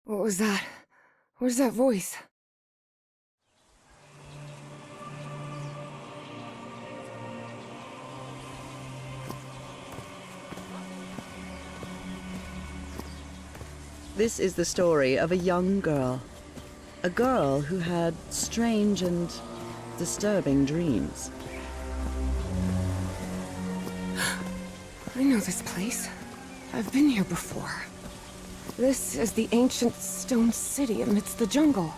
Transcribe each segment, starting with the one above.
What was that? Where's that voice? This is the story of a young girl. A girl who had strange and disturbing dreams. I know this place. I've been here before. This is the ancient stone city amidst the jungle.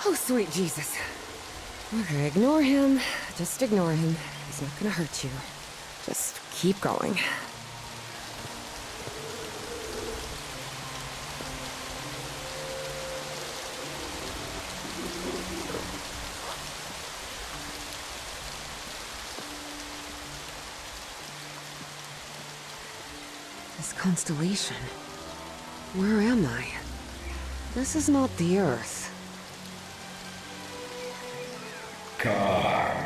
Oh, sweet Jesus. Okay, ignore him. Just ignore him. He's not gonna hurt you. Just keep going. This constellation. Where am I? This is not the Earth. Con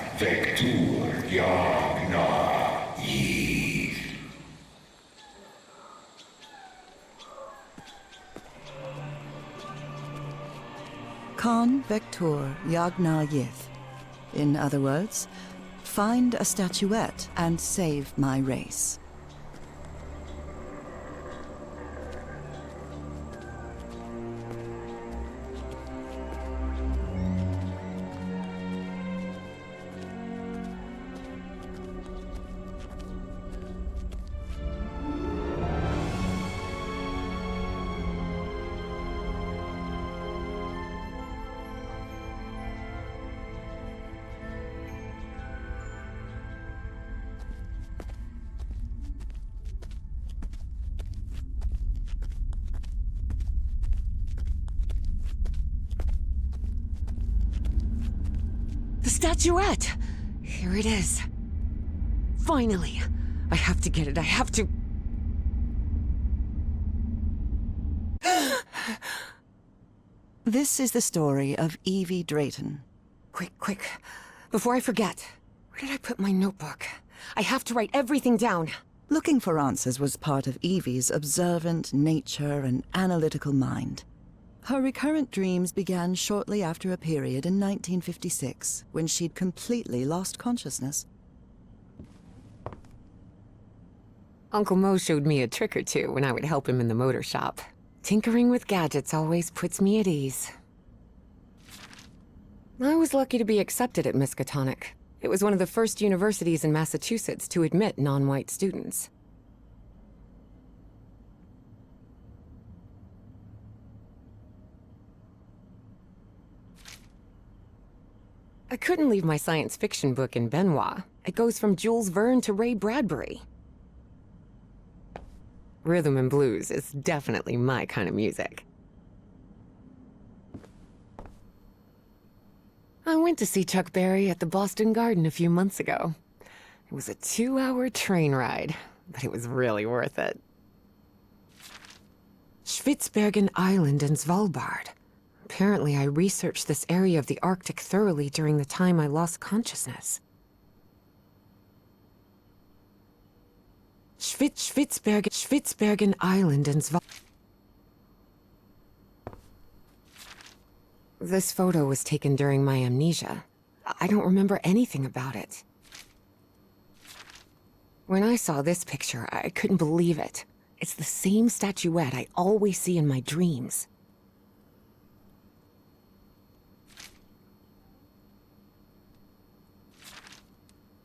Vector Yagna Yith. In other words, find a statuette and save my race. The statuette! Here it is. Finally! I have to get it, I have to... This is the story of Evie Drayton. Quick. Before I forget, where did I put my notebook? I have to write everything down. Looking for answers was part of Evie's observant nature and analytical mind. Her recurrent dreams began shortly after a period in 1956, when she'd completely lost consciousness. Uncle Mo showed me a trick or two when I would help him in the motor shop. Tinkering with gadgets always puts me at ease. I was lucky to be accepted at Miskatonic. It was one of the first universities in Massachusetts to admit non-white students. I couldn't leave my science fiction book in Benoit. It goes from Jules Verne to Ray Bradbury. Rhythm and blues is definitely my kind of music. I went to see Chuck Berry at the Boston Garden a few months ago. It was a 2-hour train ride, but it was really worth it. Spitsbergen Island and Svalbard. Apparently, I researched this area of the Arctic thoroughly during the time I lost consciousness. Spitsbergen Island and Svalbard. This photo was taken during my amnesia. I don't remember anything about it. When I saw this picture, I couldn't believe it. It's the same statuette I always see in my dreams.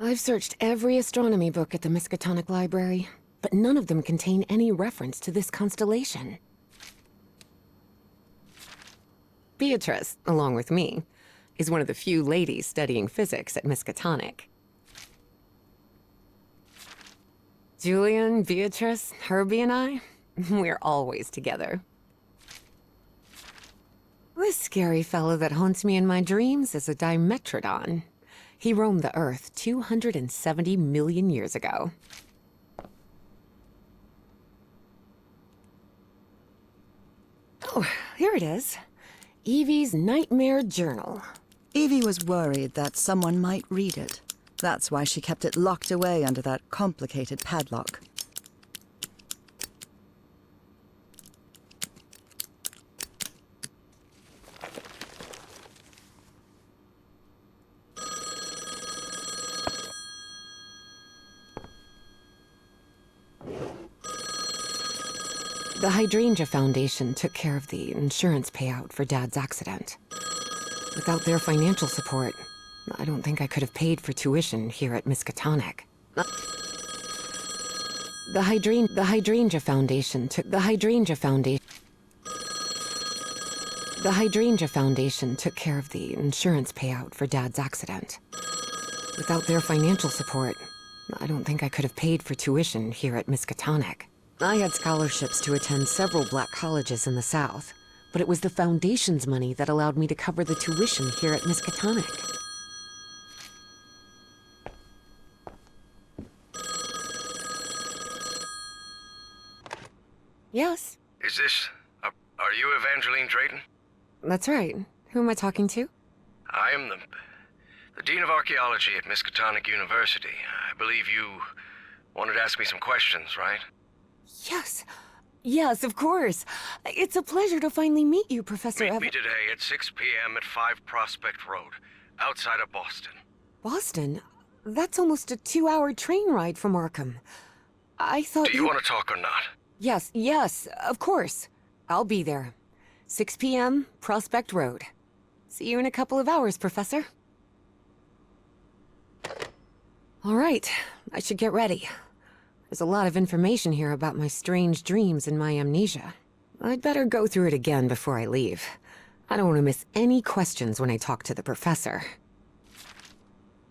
I've searched every astronomy book at the Miskatonic Library, but none of them contain any reference to this constellation. Beatrice, along with me, is one of the few ladies studying physics at Miskatonic. Julian, Beatrice, Herbie, and I, we're always together. This scary fellow that haunts me in my dreams is a Dimetrodon. He roamed the Earth 270 million years ago. Oh, here it is. Evie's Nightmare Journal. Evie was worried that someone might read it. That's why she kept it locked away under that complicated padlock. The Hydrangea Foundation took care of the insurance payout for Dad's accident. Without their financial support, I don't think I could have paid for tuition here at Miskatonic. The Hydrangea Foundation took care of the insurance payout for Dad's accident. Without their financial support, I don't think I could have paid for tuition here at Miskatonic. I had scholarships to attend several black colleges in the South, but it was the Foundation's money that allowed me to cover the tuition here at Miskatonic. Yes? Is this... are you Evangeline Drayton? That's right. Who am I talking to? I am the Dean of Archaeology at Miskatonic University. I believe you wanted to ask me some questions, right? Yes. Yes, of course. It's a pleasure to finally meet you, Professor Meet me today at 6 p.m. at 5 Prospect Road, outside of Boston. Boston? That's almost a 2-hour train ride from Arkham. I thought Do you want to talk or not? Yes, of course. I'll be there. 6 p.m., Prospect Road. See you in a couple of hours, Professor. All right, I should get ready. There's a lot of information here about my strange dreams and my amnesia. I'd better go through it again before I leave. I don't want to miss any questions when I talk to the professor.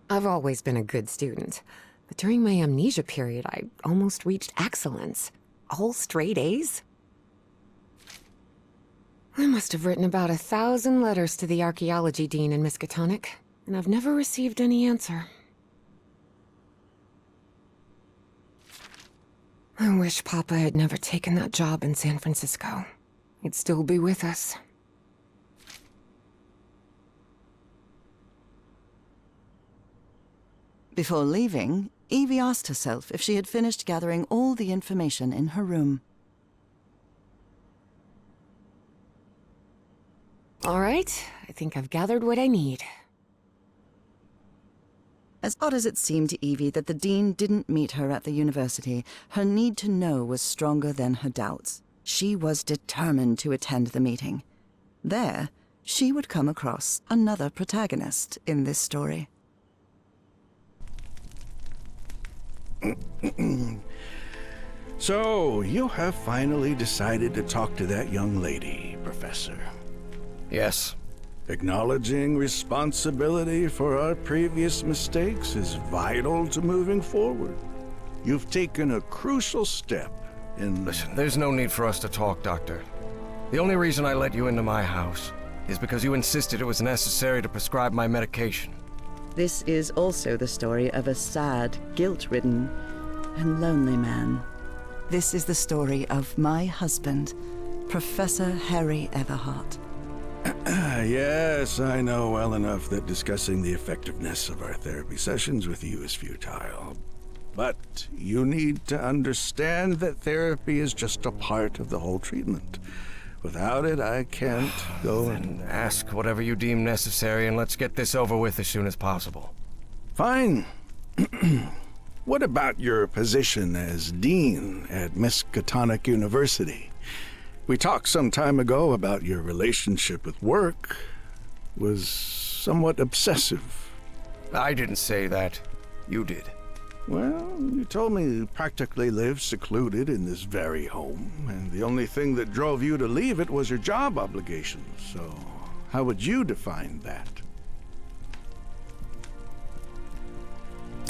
I've always been a good student, but during my amnesia period, I almost reached excellence. All straight A's? I must have written about 1,000 letters to the archaeology dean in Miskatonic, and I've never received any answer. I wish Papa had never taken that job in San Francisco. He'd still be with us. Before leaving, Evie asked herself if she had finished gathering all the information in her room. All right, I think I've gathered what I need. As odd as it seemed to Evie that the dean didn't meet her at the university, her need to know was stronger than her doubts. She was determined to attend the meeting. There, she would come across another protagonist in this story. So, you have finally decided to talk to that young lady, Professor. Yes. Acknowledging responsibility for our previous mistakes is vital to moving forward. You've taken a crucial step in... Listen, there's no need for us to talk, Doctor. The only reason I let you into my house is because you insisted it was necessary to prescribe my medication. This is also the story of a sad, guilt-ridden, and lonely man. This is the story of my husband, Professor Harry Everhart. Yes, I know well enough that discussing the effectiveness of our therapy sessions with you is futile. But you need to understand that therapy is just a part of the whole treatment. Without it, I can't go and... Ask whatever you deem necessary, and let's get this over with as soon as possible. Fine. What about your position as dean at Miskatonic University? We talked some time ago about your relationship with work was somewhat obsessive. I didn't say that. You did. Well, you told me you practically lived secluded in this very home, and the only thing that drove you to leave it was your job obligations. So, how would you define that?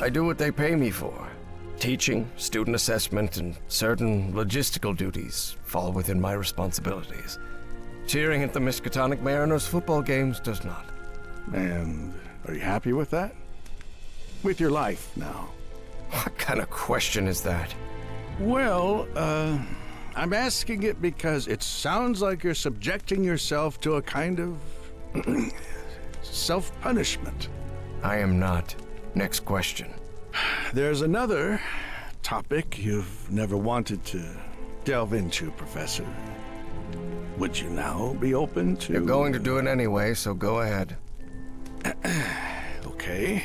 I do what they pay me for. Teaching, student assessment, and certain logistical duties fall within my responsibilities. Cheering at the Miskatonic Mariners football games does not. And are you happy with that? With your life now? What kind of question is that? Well, I'm asking it because it sounds like you're subjecting yourself to a kind of self-punishment. I am not. Next question. There's another topic you've never wanted to delve into, Professor. Would you now be open to... You're going to do it anyway, so go ahead. Okay.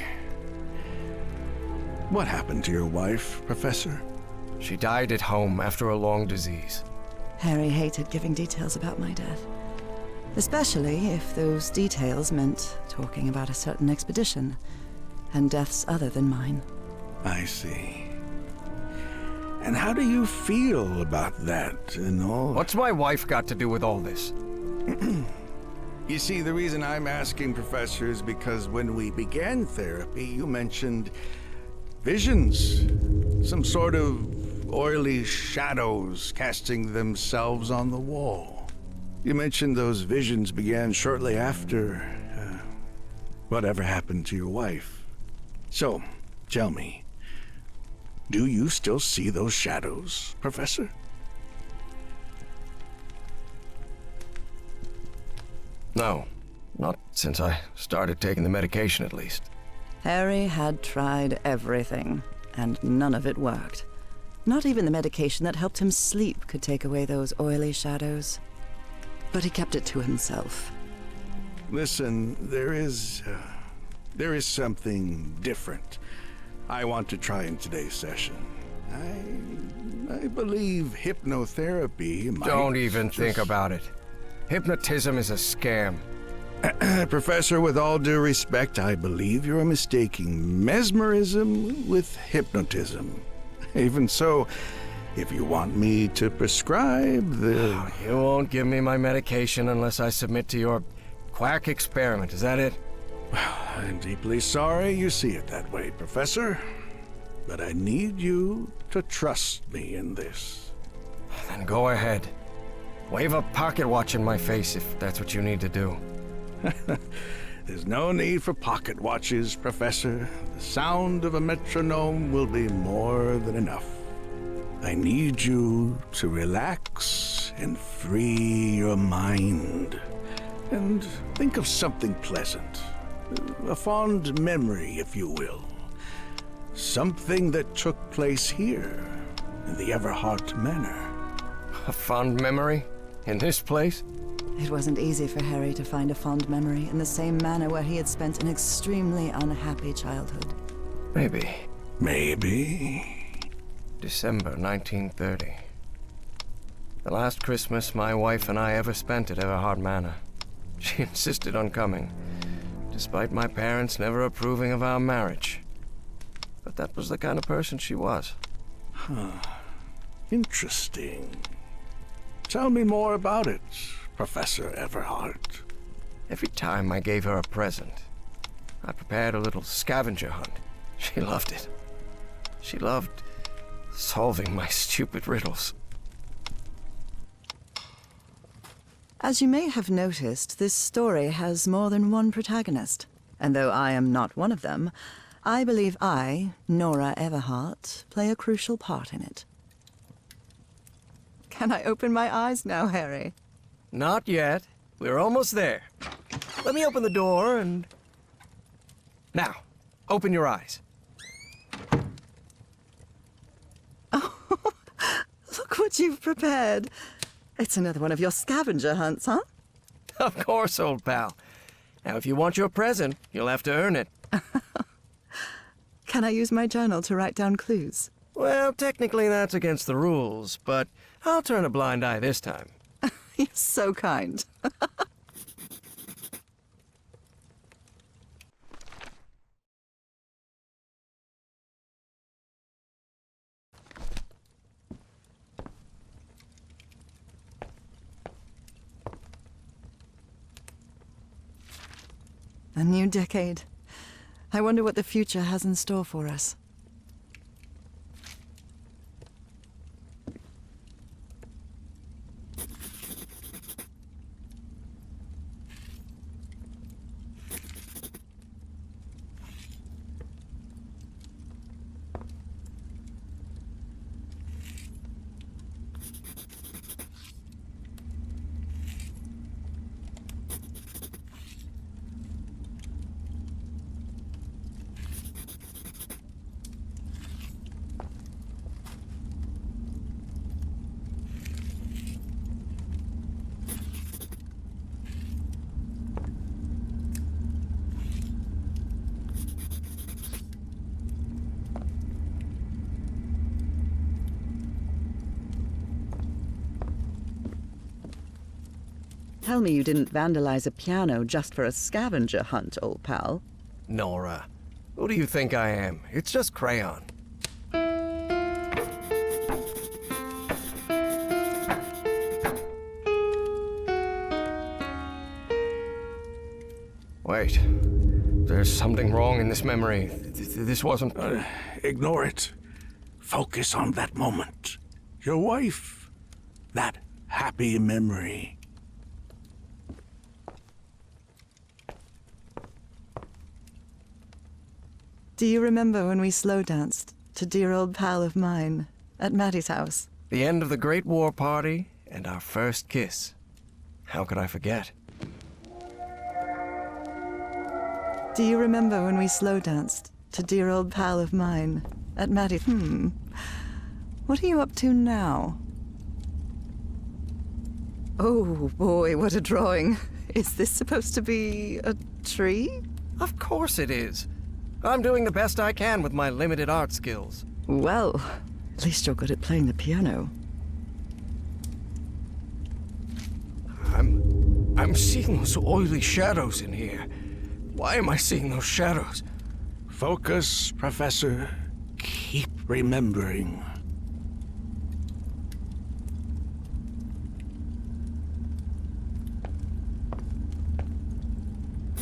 What happened to your wife, Professor? She died at home after a long disease. Harry hated giving details about my death. Especially if those details meant talking about a certain expedition, and deaths other than mine. I see. And how do you feel about that and all? What's my wife got to do with all this? You see, the reason I'm asking, Professor, is because when we began therapy, you mentioned visions. Some sort of oily shadows casting themselves on the wall. You mentioned those visions began shortly after whatever happened to your wife. So, tell me, do you still see those shadows, Professor? No, not since I started taking the medication, at least. Harry had tried everything, and none of it worked. Not even the medication that helped him sleep could take away those oily shadows. But he kept it to himself. Listen, there is something different I want to try in today's session. I believe hypnotherapy might... Don't even think about it. Hypnotism is a scam. Professor, with all due respect, I believe you're mistaking mesmerism with hypnotism. Even so, if you want me to prescribe the... You won't give me my medication unless I submit to your quack experiment, is that it? I'm deeply sorry you see it that way, Professor. But I need you to trust me in this. Then go ahead. Wave a pocket watch in my face if that's what you need to do. There's no need for pocket watches, Professor. The sound of a metronome will be more than enough. I need you to relax and free your mind. And think of something pleasant. A fond memory, if you will. Something that took place here, in the Everhart Manor. A fond memory? In this place? It wasn't easy for Harry to find a fond memory in the same manor where he had spent an extremely unhappy childhood. Maybe. Maybe. December 1930. The last Christmas my wife and I ever spent at Everhart Manor. She insisted on coming, despite my parents never approving of our marriage. But that was the kind of person she was. Interesting. Tell me more about it, Professor Everhart. Every time I gave her a present, I prepared a little scavenger hunt. She loved it. She loved solving my stupid riddles. As you may have noticed, this story has more than one protagonist. And though I am not one of them, I believe I, Nora Everhart, play a crucial part in it. Can I open my eyes now, Harry? Not yet. We're almost there. Let me open the door and... Now, open your eyes. Oh, look what you've prepared. It's another one of your scavenger hunts, huh? Of course, old pal. Now, if you want your present, you'll have to earn it. Can I use my journal to write down clues? Well, technically that's against the rules, but I'll turn a blind eye this time. You're so kind. A new decade. I wonder what the future has in store for us. Tell me you didn't vandalize a piano just for a scavenger hunt, old pal. Nora, who do you think I am? It's just crayon. Wait. There's something wrong in this memory. This wasn't... Ignore it. Focus on that moment. Your wife. That happy memory. Do you remember when we slow danced to dear old pal of mine at Maddie's house? The end of the Great War Party and our first kiss. How could I forget? Do you remember when we slow danced to dear old pal of mine at Maddie's? What are you up to now? Oh boy, what a drawing. Is this supposed to be a tree? Of course it is. I'm doing the best I can with my limited art skills. Well, at least you're good at playing the piano. I'm seeing those oily shadows in here. Why am I seeing those shadows? Focus, Professor. Keep remembering.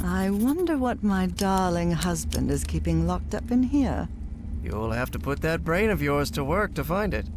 I wonder what my darling husband is keeping locked up in here. You'll have to put that brain of yours to work to find it.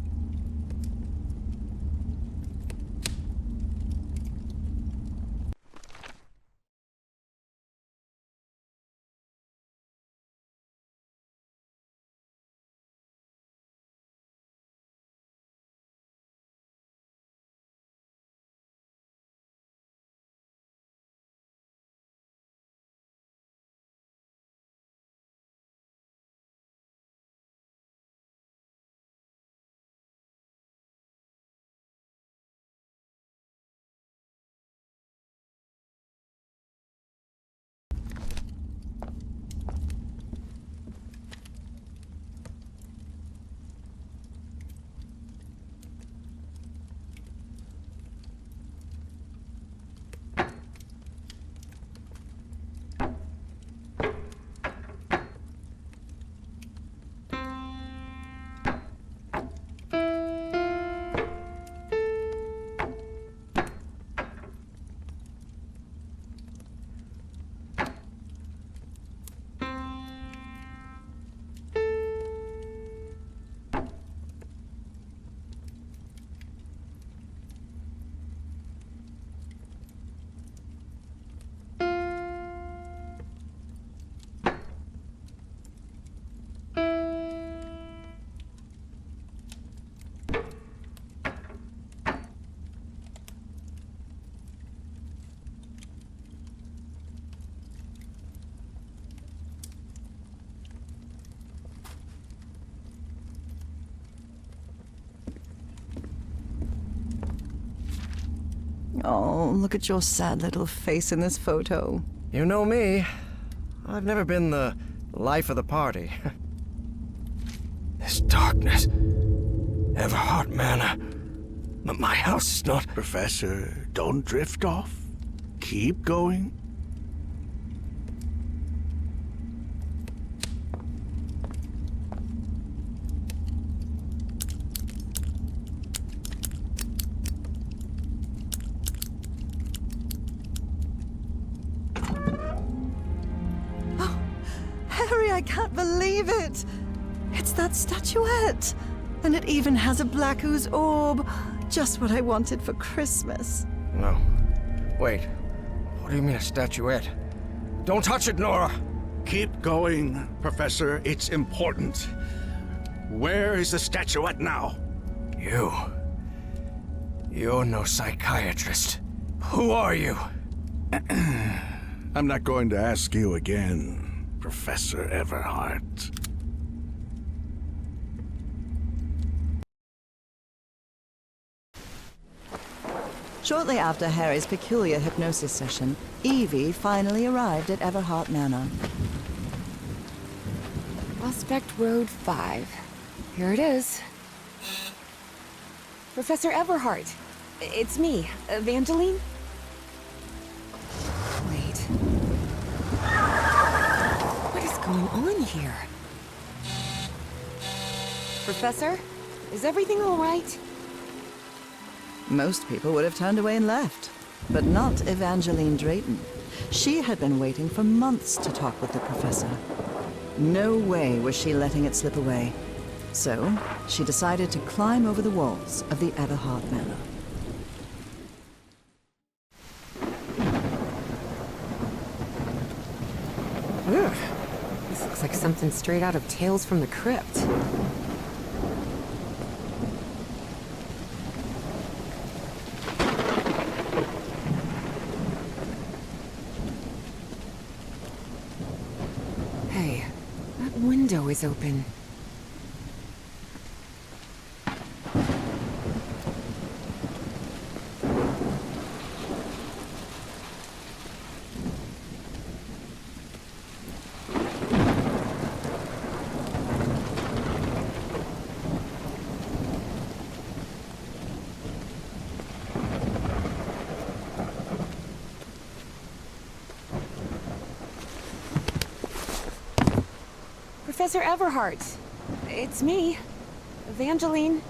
Oh, look at your sad little face in this photo. You know me. I've never been the life of the party. This darkness. Everhart Manor. My house is not... Professor, don't drift off. Keep going. Harry, I can't believe it! It's that statuette! And it even has a black ooze orb. Just what I wanted for Christmas. No. Wait. What do you mean a statuette? Don't touch it, Nora! Keep going, Professor. It's important. Where is the statuette now? You're no psychiatrist. Who are you? I'm not going to ask you again, Professor Everhart. Shortly after Harry's peculiar hypnosis session, Evie finally arrived at Everhart Manor. Prospect Road 5. Here it is. Professor Everhart. It's me, Evangeline. going on here? Professor? Is everything all right? Most people would have turned away and left, but not Evangeline Drayton. She had been waiting for months to talk with the professor. No way was she letting it slip away. So, she decided to climb over the walls of the Everhart Manor. Ugh. This looks like something straight out of Tales from the Crypt. Hey, that window is open. Professor Everhart. It's me, Evangeline.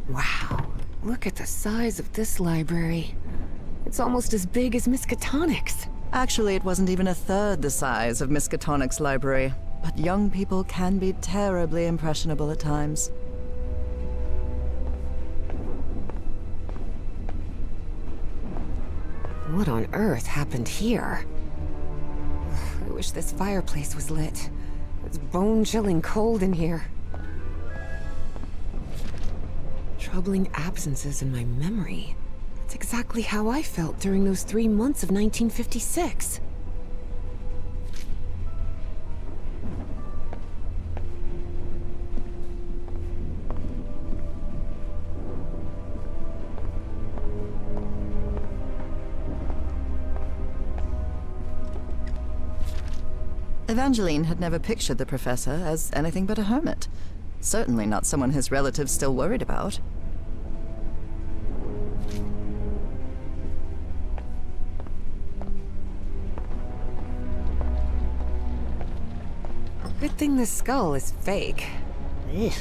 Wow, look at the size of this library. It's almost as big as Miskatonic's. Actually, it wasn't even a third the size of Miskatonic's library, but young people can be terribly impressionable at times. What on earth happened here? I wish this fireplace was lit. It's bone-chilling cold in here. Troubling absences in my memory. That's exactly how I felt during those 3 months of 1956. Evangeline had never pictured the professor as anything but a hermit. Certainly not someone his relatives still worried about. Good thing the skull is fake. Ugh.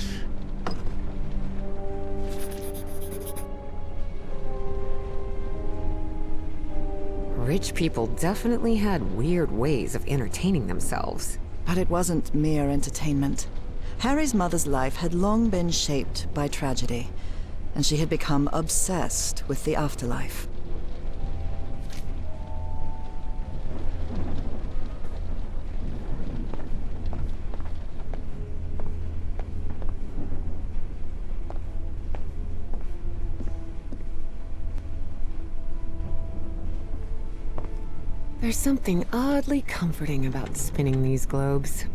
Rich people definitely had weird ways of entertaining themselves. But it wasn't mere entertainment. Harry's mother's life had long been shaped by tragedy, and she had become obsessed with the afterlife. There's something oddly comforting about spinning these globes.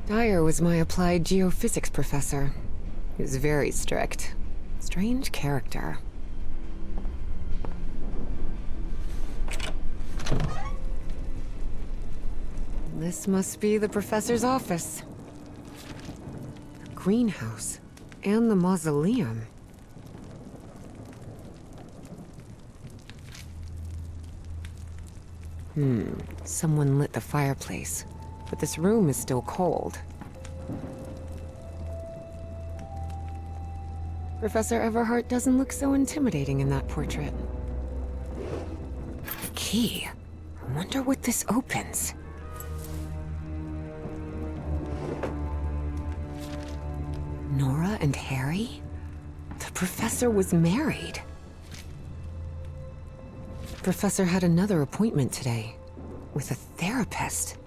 Dyer was my applied geophysics professor. He was very strict. Strange character. This must be the professor's office. Greenhouse and the mausoleum. Someone lit the fireplace, but this room is still cold. Professor Everhart doesn't look so intimidating in that portrait. Key. I wonder what this opens. Nora and Harry? The professor was married. The professor had another appointment today, with a therapist.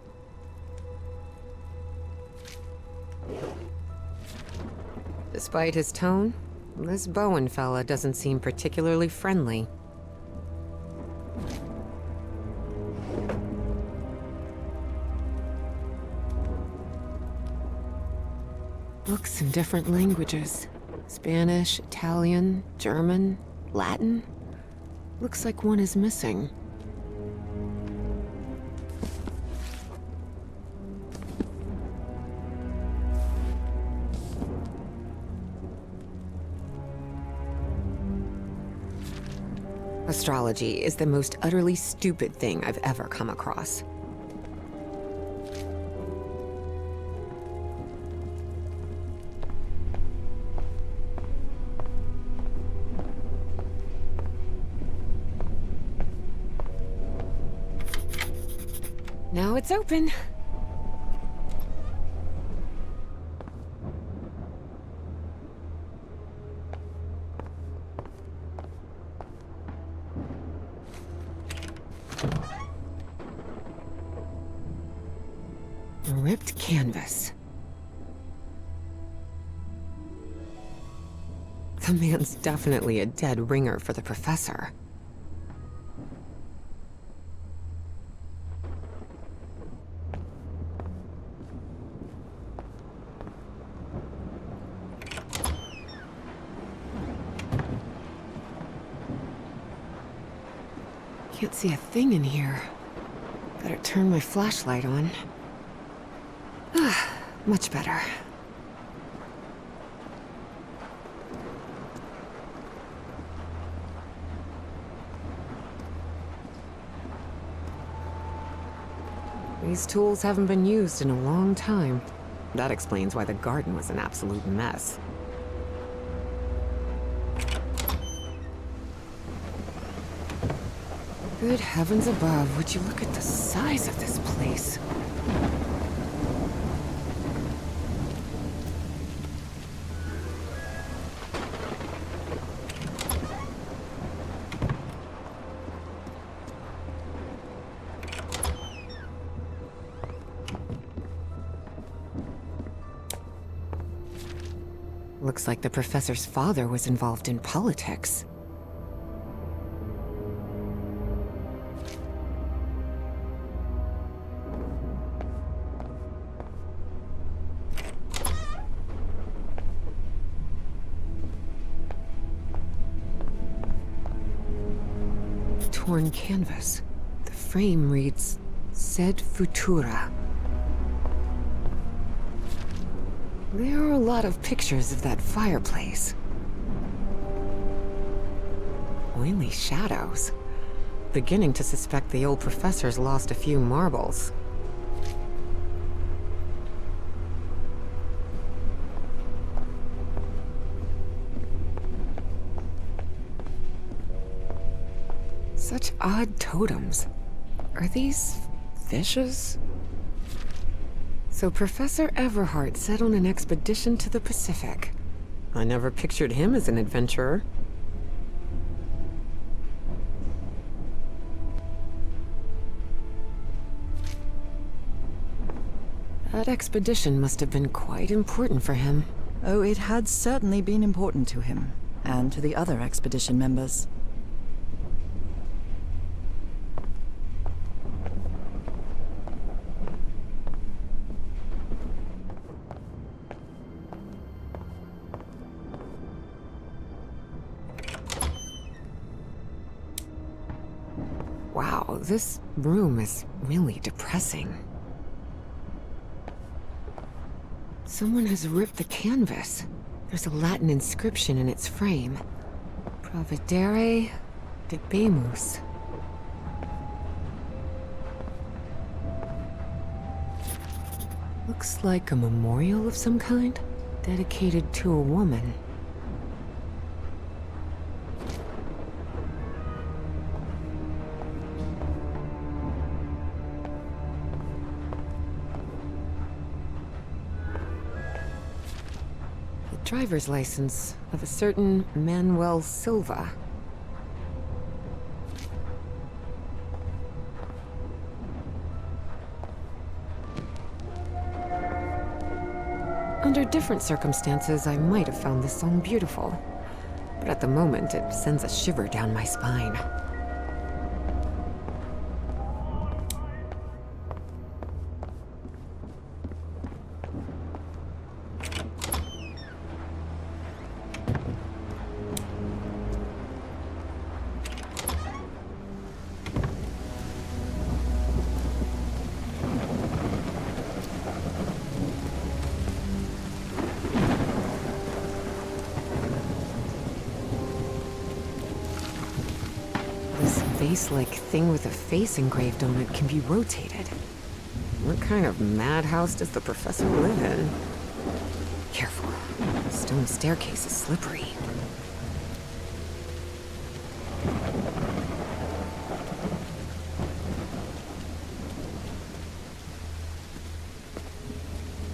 Despite his tone, This Bowen fella doesn't seem particularly friendly. Books in different languages. Spanish, Italian, German, Latin. Looks like one is missing. Astrology is the most utterly stupid thing I've ever come across. Now it's open. A ripped canvas. The man's definitely a dead ringer for the professor. Can't see a thing in here. Better turn my flashlight on. Ah, much better. These tools haven't been used in a long time. That explains why the garden was an absolute mess. Good heavens above, would you look at the size of this place? Looks like the professor's father was involved in politics. Torn canvas. The frame reads, Sed Futura. There are a lot of pictures of that fireplace. Oily shadows. Beginning to suspect the old professor's lost a few marbles. Such odd totems. Are these fishes? So Professor Everhart set on an expedition to the Pacific. I never pictured him as an adventurer. That expedition must have been quite important for him. Oh, it had certainly been important to him, and to the other expedition members. Wow, this room is really depressing. Someone has ripped the canvas. There's a Latin inscription in its frame. Providere debemus. Looks like a memorial of some kind, dedicated to a woman. Driver's license of a certain Manuel Silva. Under different circumstances, I might have found this song beautiful. but at the moment it sends a shiver down my spine. Vase-like thing with a face engraved on it can be rotated. What kind of madhouse does the professor live in? Careful. The stone staircase is slippery.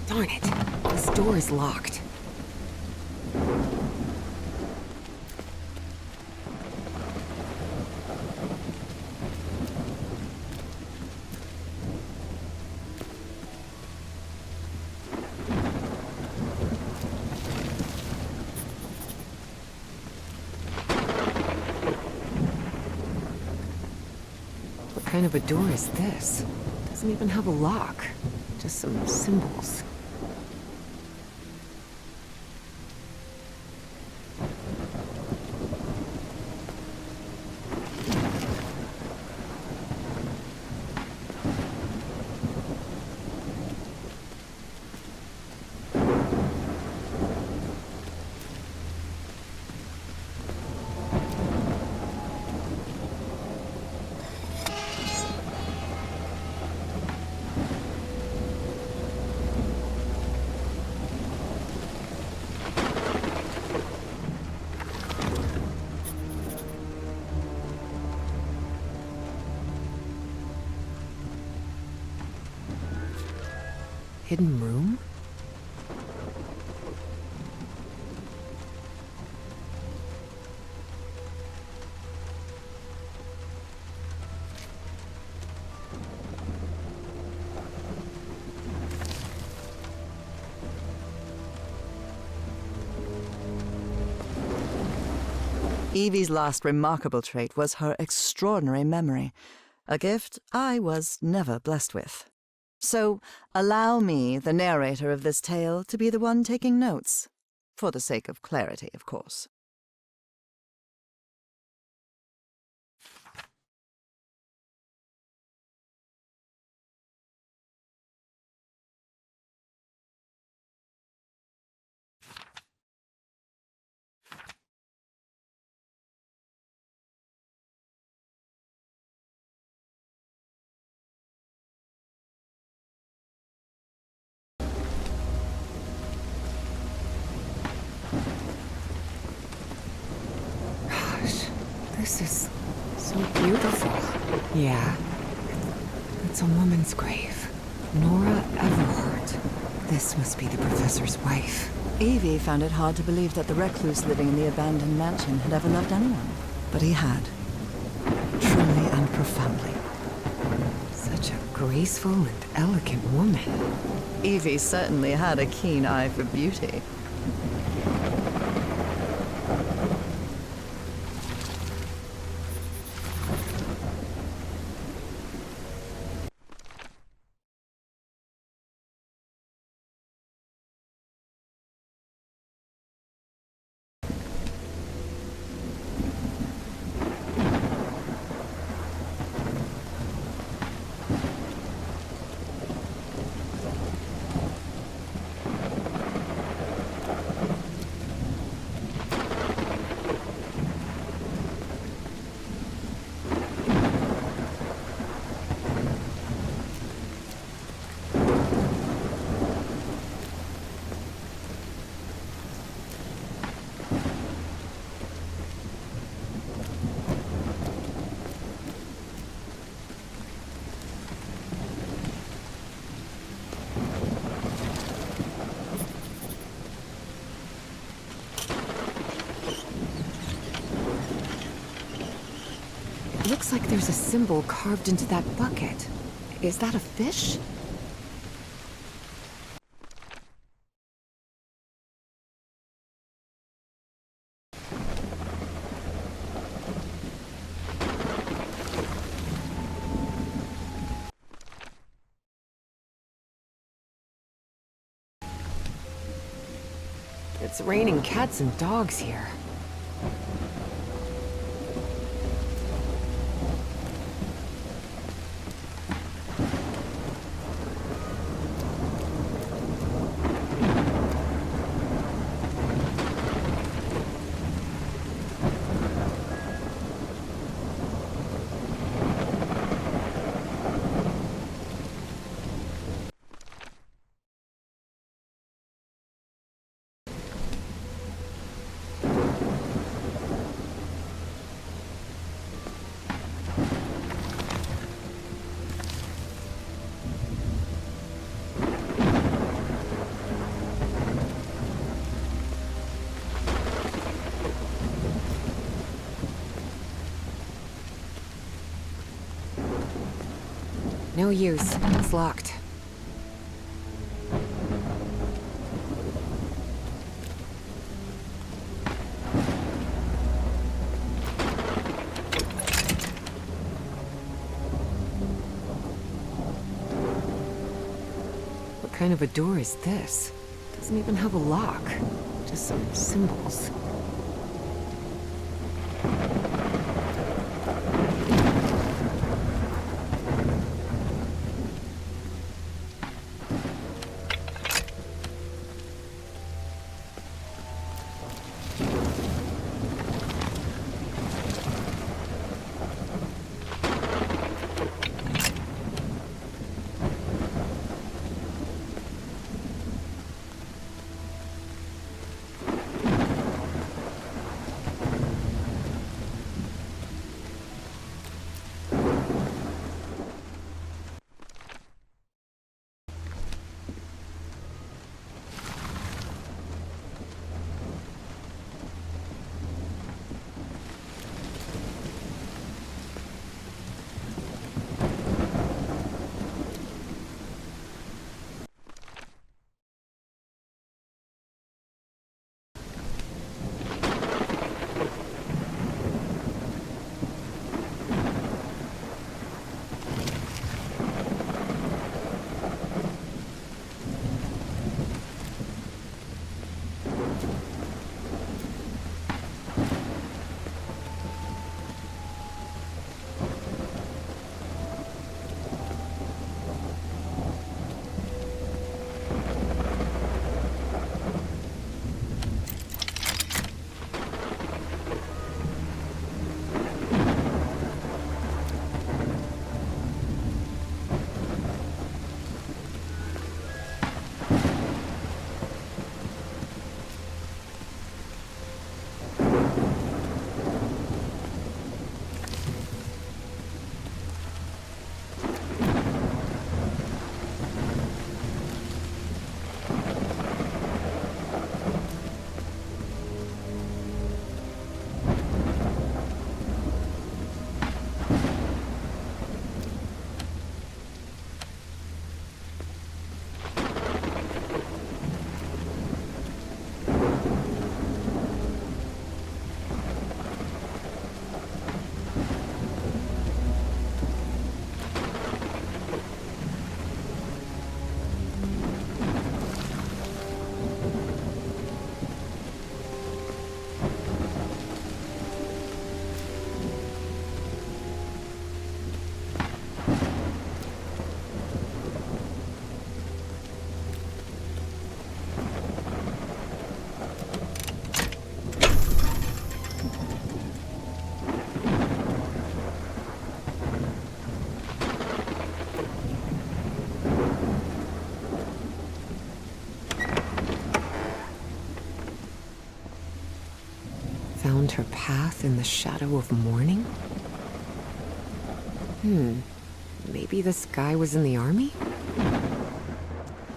Darn it. This door is locked. What kind of a door is this? Doesn't even have a lock. Just some symbols. Hidden room? Evie's last remarkable trait was her extraordinary memory, a gift I was never blessed with. So, allow me, the narrator of this tale, to be the one taking notes. For the sake of clarity, of course. This is so beautiful. Yeah. It's a woman's grave. Nora Everhart. This must be the professor's wife. Evie found it hard to believe that the recluse living in the abandoned mansion had ever loved anyone. But he had. Truly and profoundly. Such a graceful and elegant woman. Evie certainly had a keen eye for beauty. Looks like there's a symbol carved into that bucket. Is that a fish? It's raining cats and dogs here. No use. It's locked. What kind of a door is this? Doesn't even have a lock. Just some symbols. Found her path in the shadow of morning? Maybe this guy was in the army?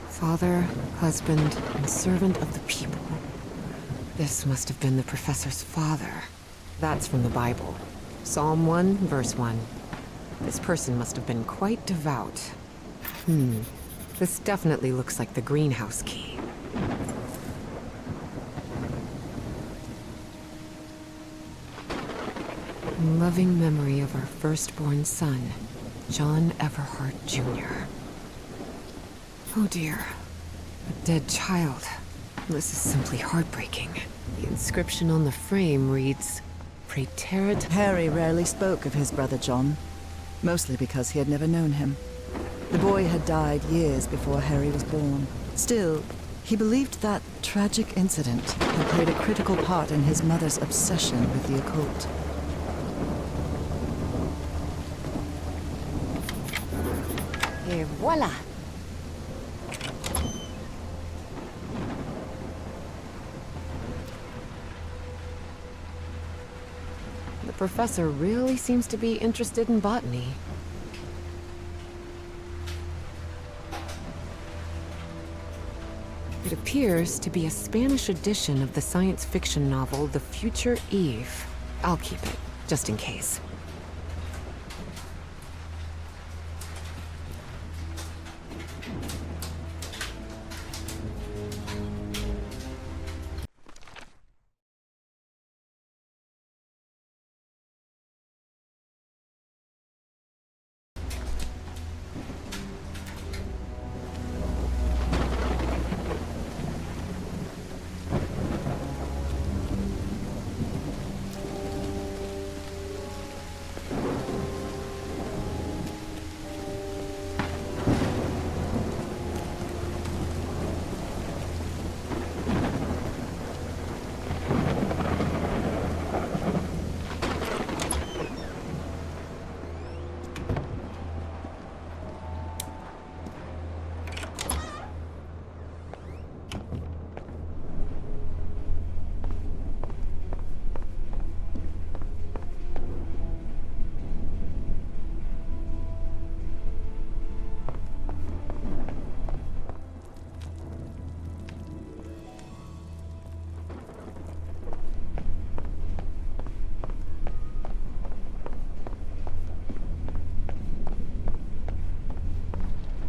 Father, husband, and servant of the people. This must have been the professor's father. That's from the Bible. Psalm 1, verse 1. This person must have been quite devout. This definitely looks like the greenhouse key. In loving memory of our firstborn son, John Everhart, Jr. Oh dear. A dead child. This is simply heartbreaking. The inscription on the frame reads, Praeterit. Harry rarely spoke of his brother John, mostly because he had never known him. The boy had died years before Harry was born. Still, he believed that tragic incident had played a critical part in his mother's obsession with the occult. Et voila! The professor really seems to be interested in botany. It appears to be a Spanish edition of the science fiction novel The Future Eve. I'll keep it, just in case.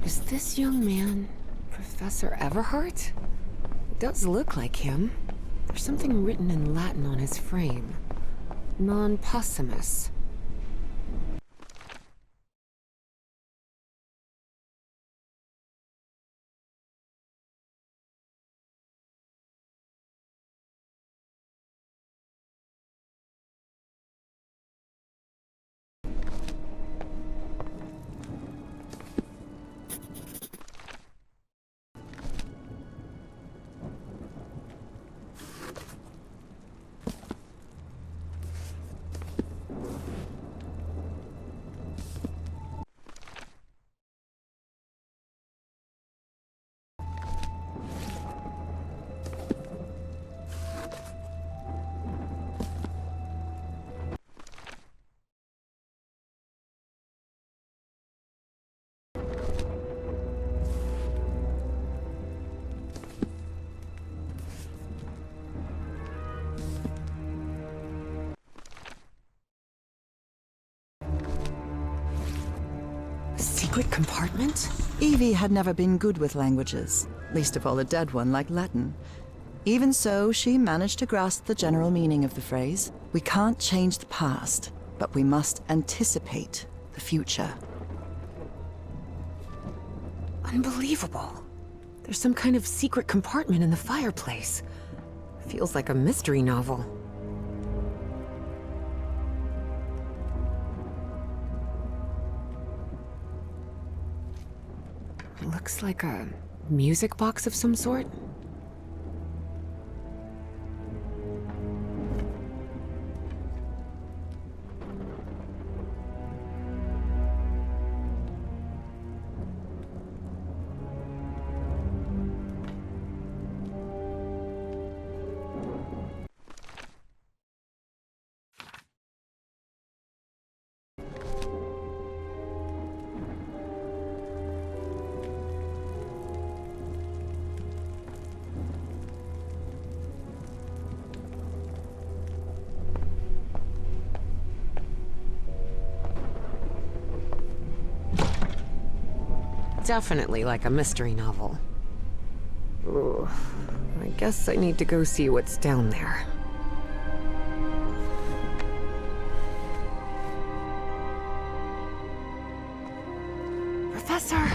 Is this young man Professor Everhart? It does look like him. There's something written in Latin on his frame. Non possumus. Secret compartment? Evie had never been good with languages, least of all a dead one like Latin. Even so, she managed to grasp the general meaning of the phrase. We can't change the past, but we must anticipate the future. Unbelievable. There's some kind of secret compartment in the fireplace. Feels like a mystery novel. Looks like a music box of some sort. Definitely like a mystery novel. Ooh, I guess I need to go see what's down there. Professor!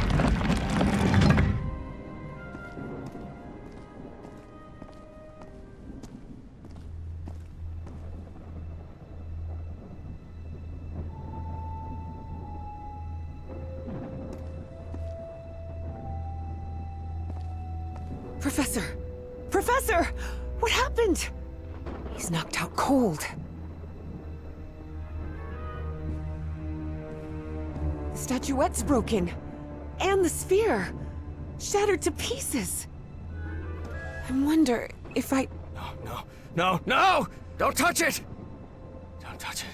Professor! Professor! What happened? He's knocked out cold. The statuette's broken. And the sphere. Shattered to pieces. I wonder if I... No! Don't touch it! Don't touch it.